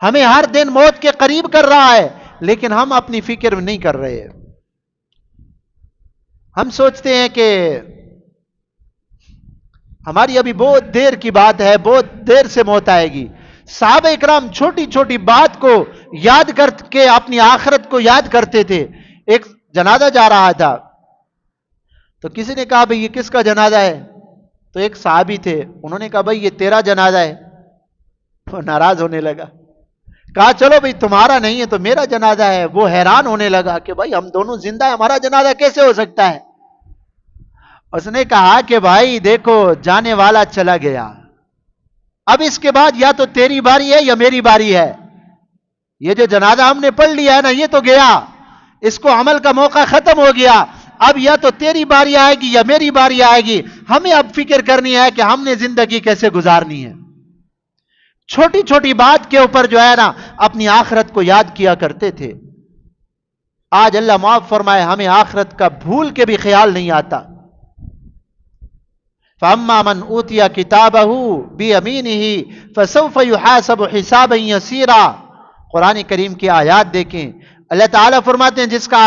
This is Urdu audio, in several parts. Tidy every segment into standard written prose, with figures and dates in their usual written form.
ہمیں ہر دن موت کے قریب کر رہا ہے، لیکن ہم اپنی فکر نہیں کر رہے۔ ہم سوچتے ہیں کہ ہماری ابھی بہت دیر کی بات ہے، بہت دیر سے موت آئے گی۔ صحابہ اکرام چھوٹی چھوٹی بات کو یاد کر کے اپنی آخرت کو یاد کرتے تھے۔ ایک جنازہ جا رہا تھا تو کسی نے کہا بھئی یہ کس کا جنازہ ہے؟ تو ایک صحابی تھے، انہوں نے کہا بھئی یہ تیرا جنازہ ہے۔ وہ ناراض ہونے لگا، کہا چلو بھئی تمہارا نہیں ہے تو میرا جنازہ ہے۔ وہ حیران ہونے لگا کہ بھئی ہم دونوں زندہ ہیں، ہمارا جنازہ کیسے ہو سکتا ہے؟ اس نے کہا کہ بھائی دیکھو، جانے والا چلا گیا، اب اس کے بعد یا تو تیری باری ہے یا میری باری ہے۔ یہ جو جنازہ ہم نے پڑھ لیا ہے نا، یہ تو گیا، اس کو عمل کا موقع ختم ہو گیا۔ اب یا تو تیری باری آئے گی یا میری باری آئے گی۔ ہمیں اب فکر کرنی ہے کہ ہم نے زندگی کیسے گزارنی ہے۔ چھوٹی چھوٹی بات کے اوپر جو ہے نا اپنی آخرت کو یاد کیا کرتے تھے۔ آج اللہ معاف فرمائے، ہمیں آخرت کا بھول کے بھی خیال نہیں آتا۔ فَأَمَّا مَنْ أُوتِيَ كِتَابَهُ بِيَمِينِهِ فَسَوْفَ يُحَاسَبُ حِسَابًا يَسِيرًا۔ قرآن کریم کی آیات دیکھیں، اللہ تعالیٰ فرماتے ہیں جس کا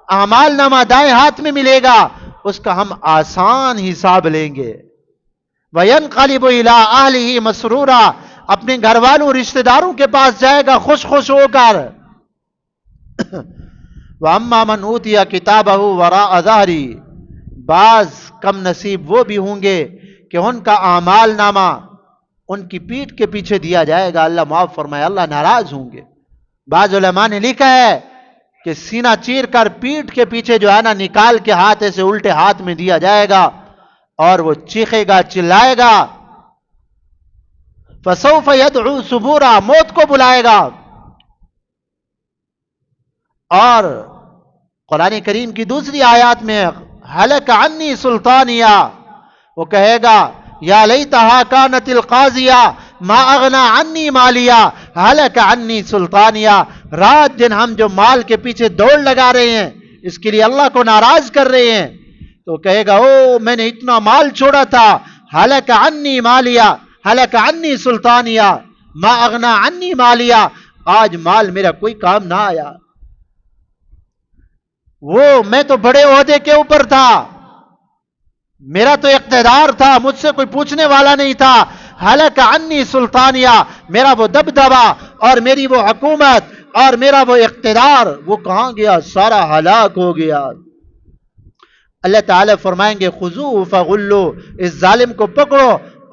اعمال نامہ دائیں ہاتھ میں ملے گا اس کا ہم آسان حساب لیں گے۔ وَيَنْقَلِبُ إِلَىٰ أَهْلِهِ مَسْرُورًا، اپنے گھر والوں رشتہ داروں کے پاس جائے گا خوش خوش ہو کر۔ وَأَمَّا مَنْ أُوتِيَ كِتَابَهُ وَرَاءَ ظَهْرِهِ، بعض کم نصیب وہ بھی ہوں گے کہ ان کا اعمال نامہ ان کی پیٹھ کے پیچھے دیا جائے گا۔ اللہ معاف فرمائے، اللہ ناراض ہوں گے۔ بعض علماء نے لکھا ہے کہ سینہ چیر کر پیٹھ کے پیچھے جو ہے نا نکال کے ہاتھ سے الٹے ہاتھ میں دیا جائے گا اور وہ چیخے گا، چلائے گا۔ فَسَوْفَ يَدْعُو ثُبُورًا، موت کو بلائے گا۔ اور قرآن کریم کی دوسری آیات میں ہلک عنی سلطانیہ، وہ کہے گا یا لیتہا کانت القاضیہ ما اغنا عنی مالیہ ہلک عنی سلطانیہ۔ رات دن ہم جو مال کے پیچھے دوڑ لگا رہے ہیں، اس کے لیے اللہ کو ناراض کر رہے ہیں، تو کہے گا او میں نے اتنا مال چھوڑا تھا، ہلک عنی مالیہ ہلک عنی سلطانیہ ما اغنا عنی مالیہ، آج مال میرا کوئی کام نہ آیا۔ وہ میں تو بڑے عہدے کے اوپر تھا، میرا تو اقتدار تھا، مجھ سے کوئی پوچھنے والا نہیں تھا۔ ہلک عنی سلطانیہ، میرا وہ دبدبا اور میری وہ حکومت اور میرا وہ اقتدار وہ کہاں گیا؟ سارا ہلاک ہو گیا۔ اللہ تعالیٰ فرمائیں گے خذوہ فغلو، اس ظالم کو پکڑو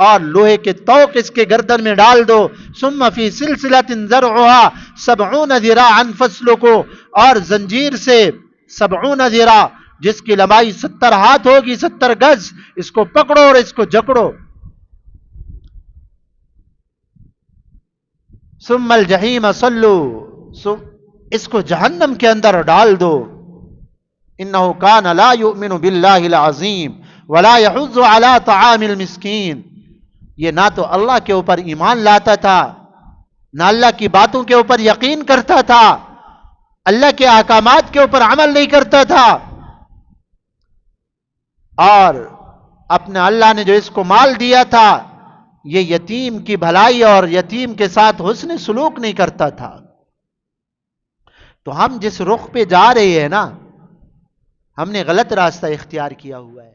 اور لوہے کے توق اس کے گردن میں ڈال دو۔ ثم فی سلسلۃ ذرعھا 70 ذراعا فاسلکو، اور زنجیر سے 70 ذراع جس کی لمبائی 70 ہاتھ ہوگی، 70 گز، اس کو پکڑو اور اس کو جکڑو۔ ثم الجحیم صلو، اس کو جہنم کے اندر ڈال دو۔ انہ کان لا یؤمن باللہ العظیم ولا یحض علی طعام المسکین، یہ نہ تو اللہ کے اوپر ایمان لاتا تھا، نہ اللہ کی باتوں کے اوپر یقین کرتا تھا، اللہ کے احکامات کے اوپر عمل نہیں کرتا تھا، اور اپنے اللہ نے جو اس کو مال دیا تھا یہ یتیم کی بھلائی اور یتیم کے ساتھ حسن سلوک نہیں کرتا تھا۔ تو ہم جس رخ پہ جا رہے ہیں نا، ہم نے غلط راستہ اختیار کیا ہوا ہے۔